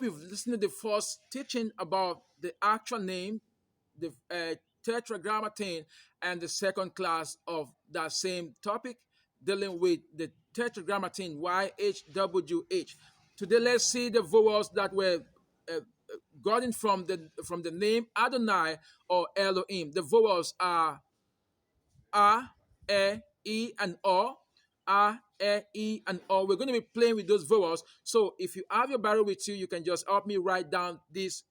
hope you've listened to the first teaching about the actual name, the tetragrammaton, and the second class of that same topic, dealing with the tetragrammaton YHWH. Today, let's see the vowels that were uh, gotten from the name Adonai or Elohim. The vowels are A, E, and O. A, E, and O. We're going to be playing with those vowels. So if you have your Bible with you, you can just help me write down these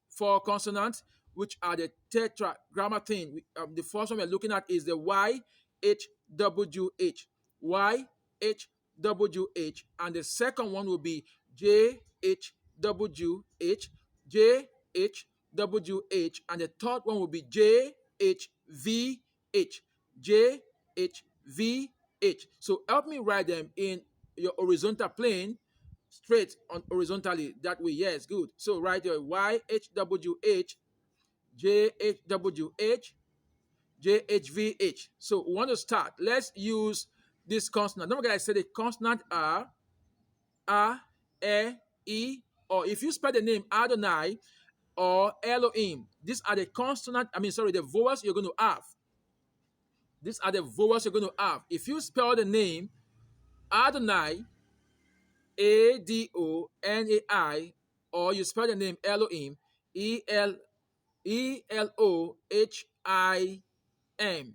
four consonants, which are the tetragrammaton. The first one we're looking at is the YHWH. YHWH. And the second one will be JHWH. JHWH. And the third one will be JHVH. JHVH. So help me write them in your horizontal plane, straight on horizontally. That way, yes, good. So write your YHWH, JHWH, JHVH. So we want to start. Let's use this consonant. Don't forget I said the consonant are A, E, or if you spell the name Adonai or Elohim, these are the the vowels you're going to have. These are the vowels you're going to have. If you spell the name Adonai, Adonai, or you spell the name Elohim, Elohim.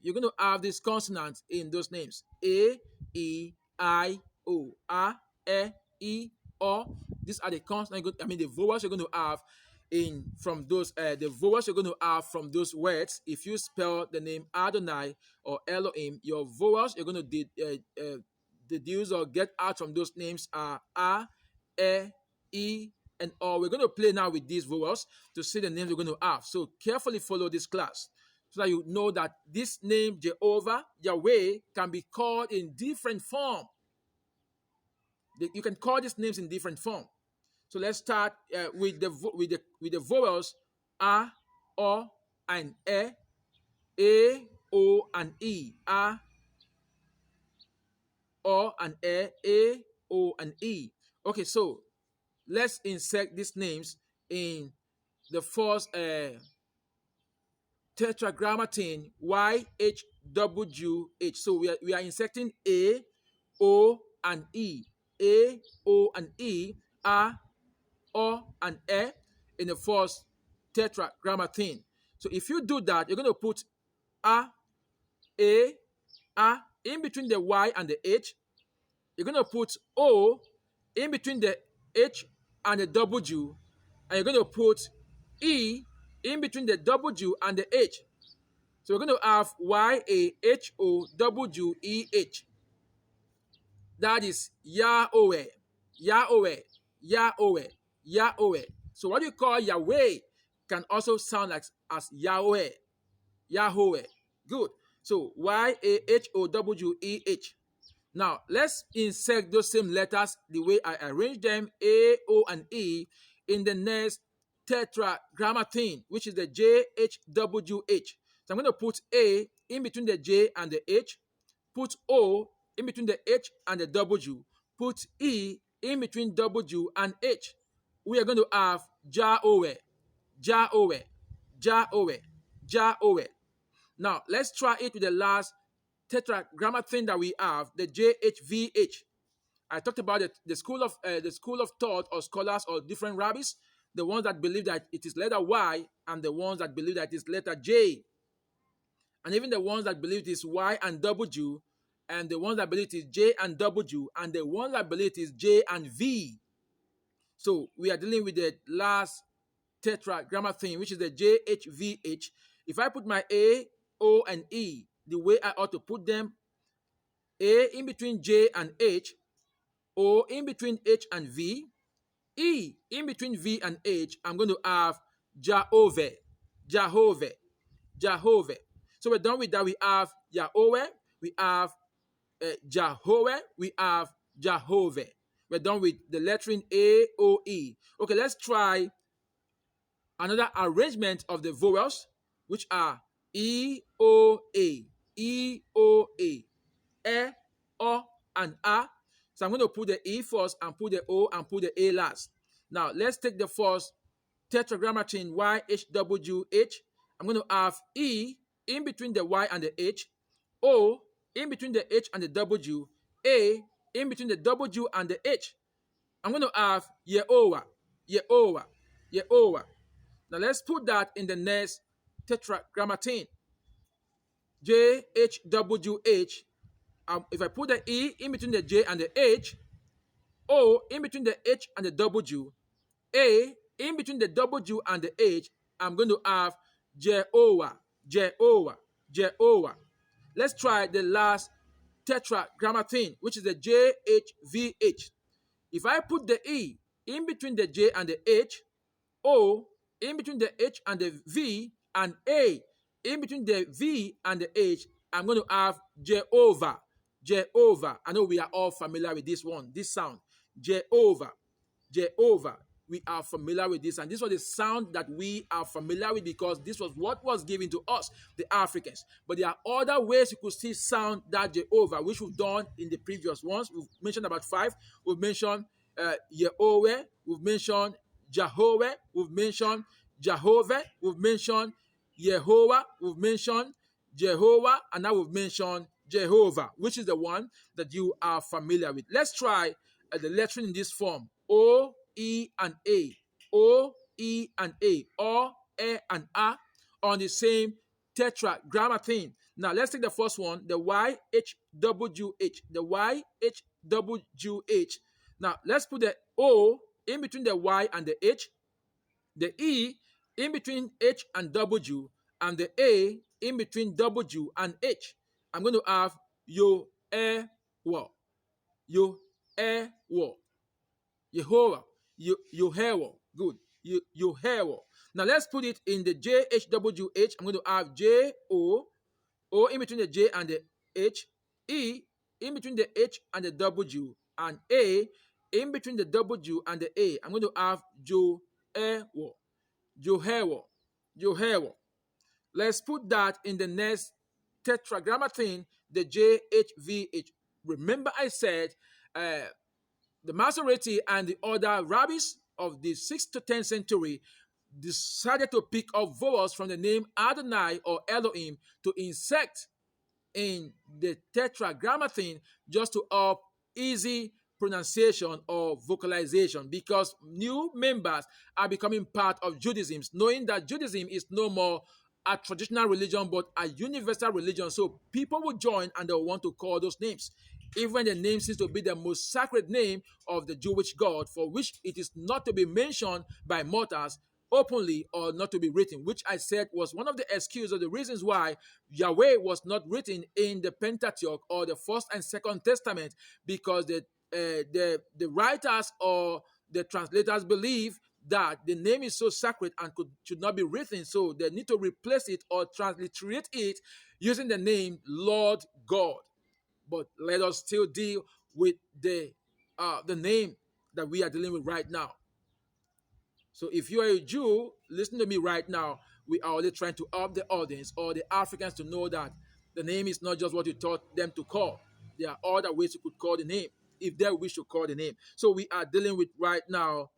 You're going to have these consonants in those names. A, E, I, O. A, E, O. These are the consonants. The vowels you're going to have from those words. If you spell the name Adonai or Elohim, your vowels you're going to deduce or get out from those names are A, E, and O. We're going to play now with these vowels to see the names we're going to have. So carefully follow this class so that you know that this name Jehovah, Yahweh, can be called in different form. You can call these names in different form. So let's start with the vowels A, O, and E, O, and E. A, O, and E, O, and E. Okay, so let's insert these names in the first tetragrammaton YHWH. So we are inserting A, O, and E. A, O, and E. A, O, and E in the first tetragrammaton. So if you do that, you're going to put A, in between the Y and the H. You're going to put O in between the H and the W, and you're going to put E in between the W and the H. So we're going to have YHWH. That is Yahweh, Yahweh, Yahweh, Yahweh. So what you call Yahweh can also sound like as Yahweh, Yahweh. Good. So YAHOWEH. Now let's insert those same letters the way I arranged them, A, O, and E, in the next tetragrammaton, which is the JHWH. So I'm going to put A in between the J and the H, put O in between the H and the W, put E in between W and H. We are going to have Jehovah, Jehovah, Jehovah, Jehovah. Now let's try it with the last tetragrammaton that we have, the JHVH. I talked about the school of thought or scholars or different rabbis, the ones that believe that it is letter Y and the ones that believe that it is letter J, and even the ones that believe it is Y and W, and the ones that believe it is J and W, and the ones that believe it is J and V. So we are dealing with the last tetragrammaton, which is the JHVH. If I put my A, O, and E the way I ought to put them, A in between J and H, O in between H and V, E in between V and H, I'm going to have Jehovah, Jehovah, Jehovah. So we're done with that. We have Yahweh, we have Jehovah, we have Jehovah. We're done with the lettering A, O, E. Okay, let's try another arrangement of the vowels, which are E, O, A, E, O, A, E, O, and A. So I'm going to put the E first and put the O and put the A last. Now, let's take the first tetragrammaton YHWH. I'm going to have E in between the Y and the H, O in between the H and the W, A in between the W and the H. I'm going to have YHWH, YHWH, YHWH. Now let's put that in the next tetragrammaton, JHWH. If I put the E in between the J and the H, O in between the H and the W, A in between the W and the H, I'm going to have JHWH, JHWH, JHWH. Let's try the last tetragrammaton, which is the JHVH. If I put the E in between the J and the H, O in between the H and the V, and A in between the V and the H, I'm going to have Jehovah, Jehovah. I know we are all familiar with this one, this sound. Jehovah, Jehovah. We are familiar with this, and this was the sound that we are familiar with because this was what was given to us, the Africans. But there are other ways you could still sound that Jehovah, which we've done in the previous ones. We've mentioned about 5. We've mentioned Yehovah. We've mentioned Jehovah. We've mentioned Jehovah. We've mentioned Yehovah. We've mentioned Jehovah, and now we've mentioned Jehovah, which is the one that you are familiar with. Let's try the lettering in this form: O, E, and A, O, E, and A, O, E, and A on the same tetragrammaton. Now let's take the first one, the YHWH, the YHWH. Now let's put the O in between the Y and the H, the E in between H and W, and the A in between W and H. I'm going to have Yo-E-Wo, Yo-E-Wo, Yehovah, Yehovah, good, Yehovah. Now let's put it in the JHWH. I'm going to have J-O, O in between the J and the H, E in between the H and the W, and A in between the W and the A. I'm going to have Jo-E-Wo, Jehovah, Jehovah. Let's put that in the next tetragrammaton, the JHVH. Remember I said the Masoreti and the other rabbis of the 6th to 10th century decided to pick up vowels from the name Adonai or Elohim to insert in the tetragrammaton just to up easy pronunciation or vocalization, because new members are becoming part of Judaism, knowing that Judaism is no more a traditional religion but a universal religion. So people will join and they'll want to call those names, even the name seems to be the most sacred name of the Jewish God, for which it is not to be mentioned by mortals openly or not to be written, which I said was one of the excuses of the reasons why Yahweh was not written in the Pentateuch or the First and Second Testament, because the writers or the translators believe that the name is so sacred and should not be written, so they need to replace it or transliterate it using the name Lord God. But let us still deal with the name that we are dealing with right now. So if you are a Jew, listen to me right now. We are only trying to help the audience or the Africans to know that the name is not just what you taught them to call. There are other ways you could call the name if they wish to call the name. So we are dealing with right now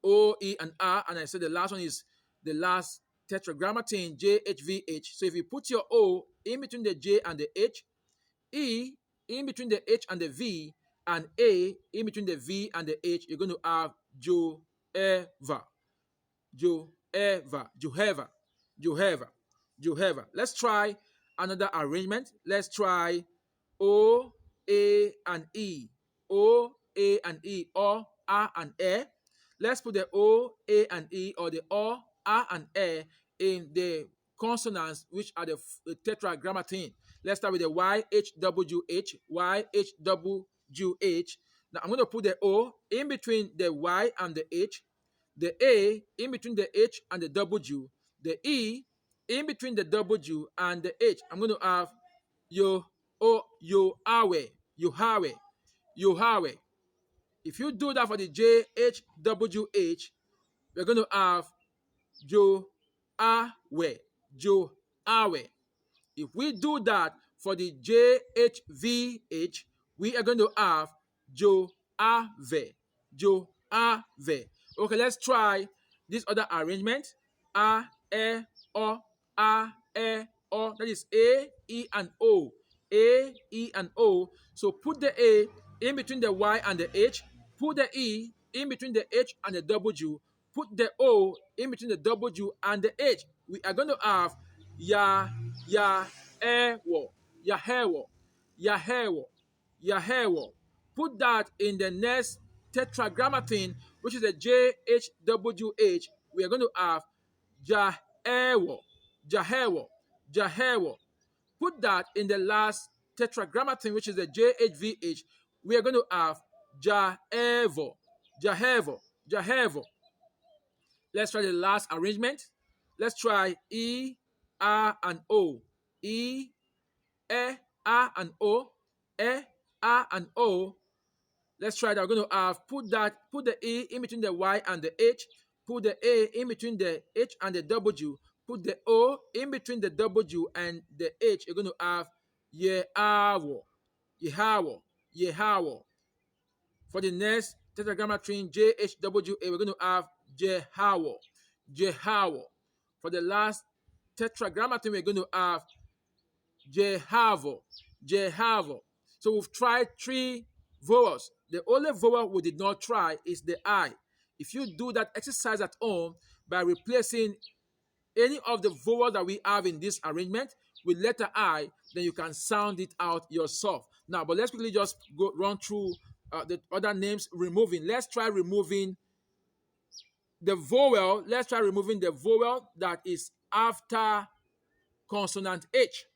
O, E, and R. And I said the last one is the last tetragrammaton, JHVH. So if you put your O in between the J and the H, E in between the H and the V, and A in between the V and the H, you're going to have Jehovah, Jehovah, Jehovah, Jehovah, Jehovah. Let's try another arrangement. Let's try O, A, and E, O, A, and E, or R and E. Let's put the O, A, and E, or the O, R, and E in the consonants, which are the tetragrammaton. Let's start with the YHWH, YHWH. Now I'm going to put the O in between the Y and the H, the A in between the H and the W, the E in between the W and the H. I'm going to have Yahweh, Yahweh, Yahweh. If you do that for the JHWH, we're going to have Joahweh, Joahweh. If we do that for the JHVH, we are going to have Joahve, Joahve, ave. Okay, let's try this other arrangement. A, e, o, a, e, o. That is A, E, and O. A, E, and O. So put the A in between the Y and the H. Put the E in between the H and the W. Put the O in between the W and the H. We are going to have ya, ewo, yahewo, yahewo, yahewo. Put that in the next tetragrammaton, which is the JHWH. We are going to have jahewo, jahewo, jahewo. Put that in the last tetragrammaton, which is the JHVH. We are going to have jahevo, jahevo, jahevo. Let's try the last arrangement. Let's try E, A, and O. E, A, and O. E, A, and O. Let's try that. We're going to have put the E in between the Y and the H. Put the A in between the H and the W. Put the O in between the W and the H. You're going to have Yehawo, Yehawo, Yehawo. For the next tetragrammaton JHWH, we're going to have Jehawo, Jehawo. For the last tetragrammaton, we're going to have Jehavo, Jehavo. So we've tried 3 vowels. The only vowel we did not try is the I. If you do that exercise at home by replacing any of the vowels that we have in this arrangement with letter I, then you can sound it out yourself. Now, but let's quickly just run through the other names removing. Let's try removing the vowel. Let's try removing the vowel that is after consonant H.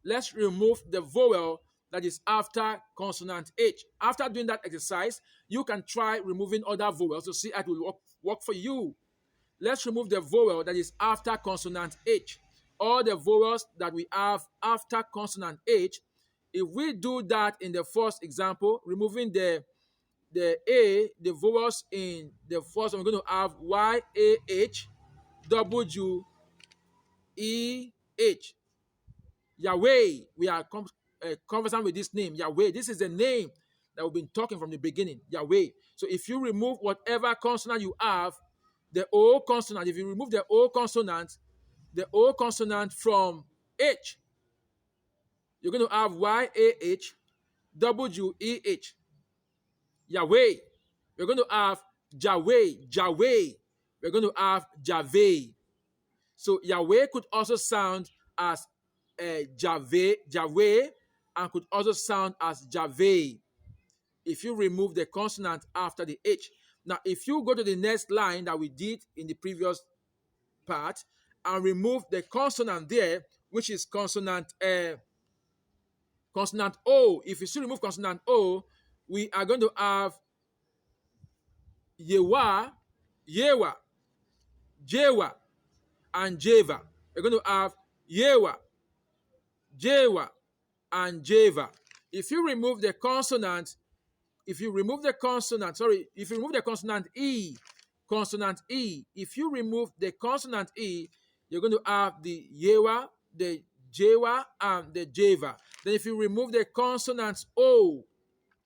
Let's remove the vowel that is after consonant H. After doing that exercise, you can try removing other vowels to see how it will work for you. Let's remove the vowel that is after consonant H. All the vowels that we have after consonant H. If we do that in the first example, removing the A, the vowels in the first one, we're going to have YHWH. Yahweh. We are conversant with this name, Yahweh. This is the name that we've been talking from the beginning, Yahweh. So if you remove whatever consonant you have, the O consonant, if you remove the O consonant from H, you're going to have YAH, WEH, Yahweh. We're going to have Yahweh, Yahweh. We're going to have Javeh. So Yahweh could also sound as Javeh, Yahweh, and could also sound as Javeh if you remove the consonant after the H. Now, if you go to the next line that we did in the previous part and remove the consonant there, which is consonant O. If you still remove consonant O, we are going to have Yewa, Yewa, Jewa, and Jeva. We're going to have Yewa, Jewa, and Jeva. If you remove the consonant E, if you remove the consonant E, you're going to have the Yewa, the Jewa, and the Jeva. Then if you remove the consonant O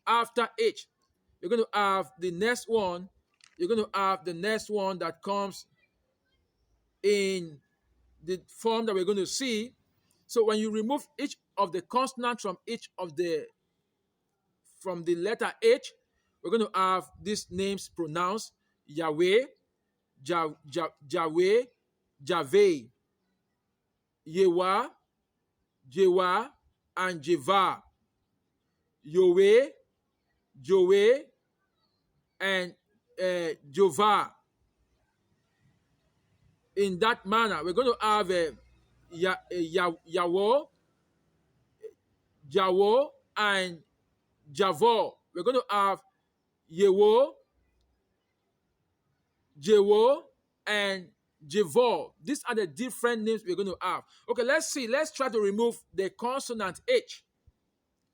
after H, you're going to have the next one. You're going to have the next one that comes in the form that we're going to see. So when you remove each of the consonants from the letter H, we're going to have these names pronounced Yahweh, Yahweh, Javeh, Yewa, Jewa, and Jeva. Yahweh, Joeh, and Jova. In that manner, we're going to have Yahweh, Jawo, and Javo. We're going to have Yewo, Jewo, and Jevo. These are the different names we're going to have. Okay, let's see. Let's try to remove the consonant H,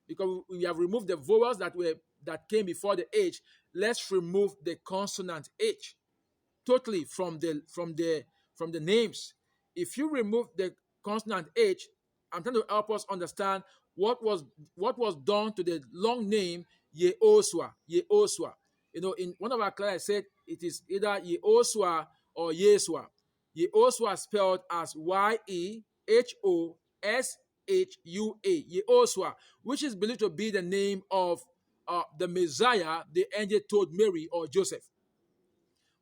because we have removed the vowels that came before the H. Let's remove the consonant H totally from the names. If you remove the consonant H, I'm trying to help us understand what was done to the long name Yehoshua. Yehoshua. In one of our classes, I said it is either Yehoshua or Yeshua. Yehoshua spelled as YEHOSHUA, Yehoshua, which is believed to be the name of the Messiah the angel told Mary or Joseph.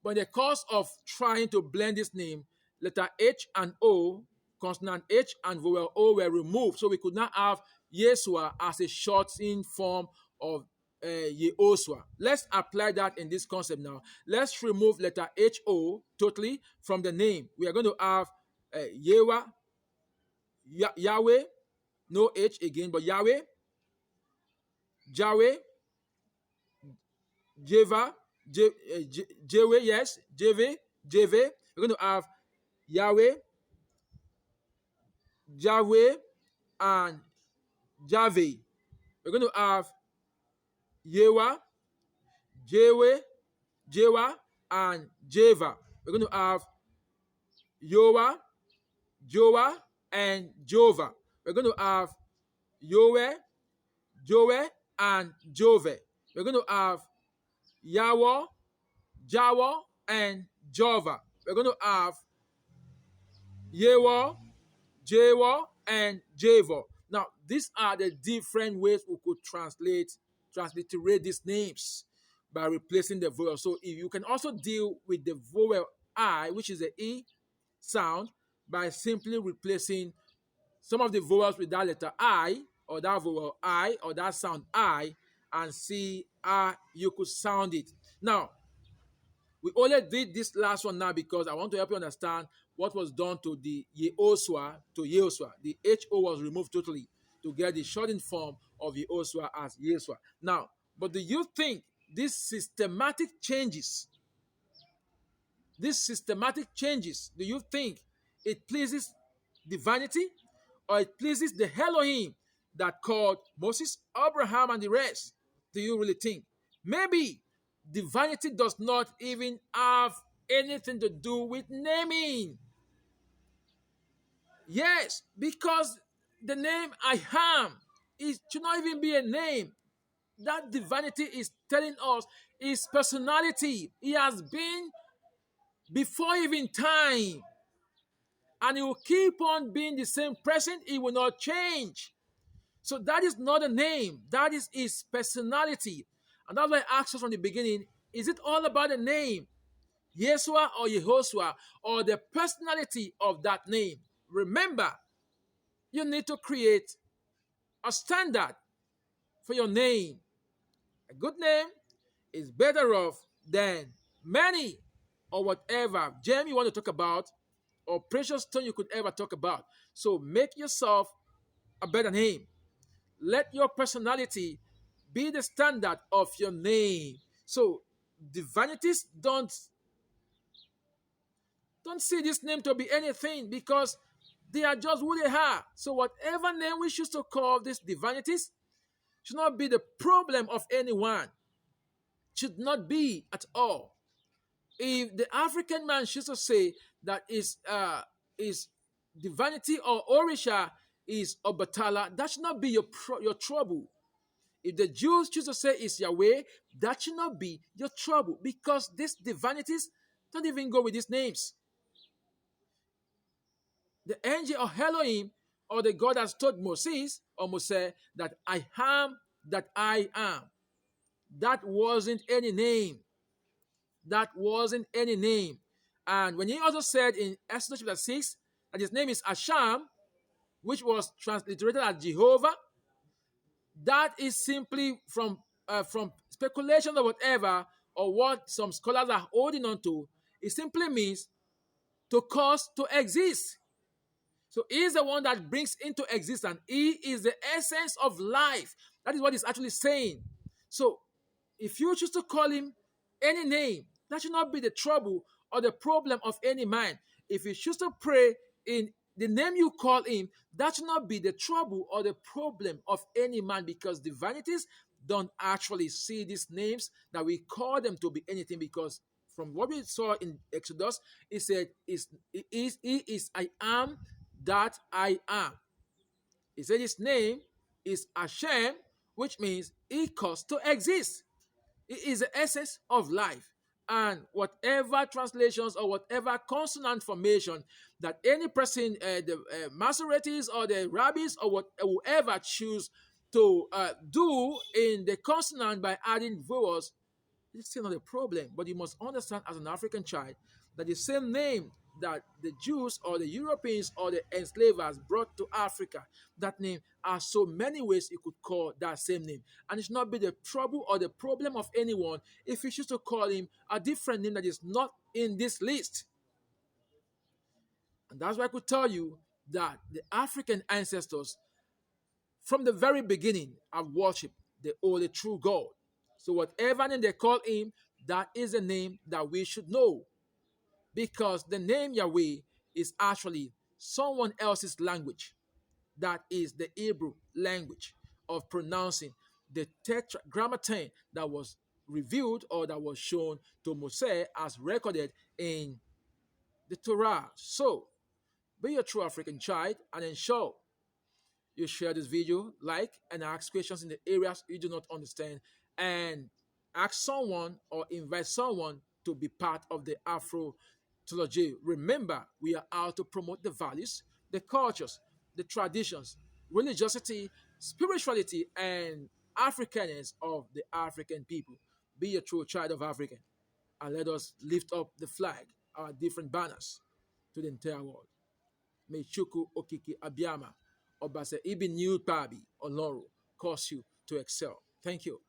But in the course of trying to blend this name, letter H and O, consonant H and vowel O were removed. So we could now have Yeshua as a shortened form of Yehoshua. Let's apply that in this concept now. Let's remove letter H-O totally from the name. We are going to have Yewa, Yahweh, no H again, but Yahweh, Yahweh, Jeva, Jewe, yes, Jeve, Jeve. We're going to have Yahweh, Yahweh, and Javeh. We're going to have Yewa, Jewe, Jewa, and Jeva. We're going to have Yoa, Joa, and Jova. We're going to have Yoe, Joe, and Jove. We're going to have Yahweh, Jawa, and Jova. We're going to have Yewa, Jewa, and Javo. Now, these are the different ways we could transliterate these names by replacing the vowel. So if you can also deal with the vowel I, which is the E sound, by simply replacing some of the vowels with that letter I, or that vowel I, or that sound I, and see how you could sound it. Now, we only did this last one now because I want to help you understand what was done to the Yehoshua to Yehoshua. The H-O was removed totally to get the shortened form of Yehoshua as Yeshua. Now, but do you think these systematic changes, do you think it pleases divinity or it pleases the Elohim that called Moses, Abraham, and the rest? Do you really think? Maybe divinity does not even have anything to do with naming. Yes, because the name I am, it should not even be a name. That divinity is telling us his personality. He has been before even time. And he will keep on being the same person. He will not change. So that is not a name. That is his personality. And that's why I asked us from the beginning, is it all about the name, Yeshua or Yehoshua, or the personality of that name? Remember, you need to create a standard for your name. A good name is better off than many or whatever gem you want to talk about or precious stone you could ever talk about. So make yourself a better name. Let your personality be the standard of your name. So divinities don't see this name to be anything because they are just who they are. So whatever name we choose to call these divinities should not be the problem of anyone. Should not be at all. If the African man chooses to say that is divinity or Orisha is Obatala, that should not be your trouble. If the Jews choose to say it's Yahweh, that should not be your trouble because these divinities don't even go with these names. The angel of Elohim or the God has told Moses or Moses that I am that I am. That wasn't any name. That wasn't any name. And when he also said in Exodus chapter 6 that his name is Asham, which was transliterated as Jehovah, that is simply from speculation or whatever, or what some scholars are holding on to. It simply means to cause to exist. So he is the one that brings into existence. He is the essence of life. That is what he's actually saying. So if you choose to call him any name, that should not be the trouble or the problem of any man. If you choose to pray in the name you call him, that should not be the trouble or the problem of any man because divinities don't actually see these names that we call them to be anything because from what we saw in Exodus, it said, he is I am that I am. He said his name is Hashem, which means he caused to exist. It is the essence of life. And whatever translations or whatever consonant formation that any person, the Masoretes or the rabbis or whoever choose to do in the consonant by adding vowels, it's still not a problem. But you must understand as an African child that the same name that the Jews or the Europeans or the enslavers brought to Africa, that name are so many ways you could call that same name. And it should not be the trouble or the problem of anyone if you choose to call him a different name that is not in this list. And that's why I could tell you that the African ancestors from the very beginning have worshipped the only true God. So whatever name they call him, that is a name that we should know. Because the name Yahweh is actually someone else's language. That is the Hebrew language of pronouncing the tetragrammaton that was revealed or that was shown to Moses as recorded in the Torah. So, be a true African child and ensure you share this video, like, and ask questions in the areas you do not understand, and ask someone or invite someone to be part of the Afro trilogy. Remember, we are out to promote the values, the cultures, the traditions, religiosity, spirituality, and Africanness of the African people. Be a true child of Africa, and let us lift up the flag, our different banners, to the entire world. May Chuku Okiki Abiyama, Obase Ibi New Pabi, Oloro, cause you to excel. Thank you.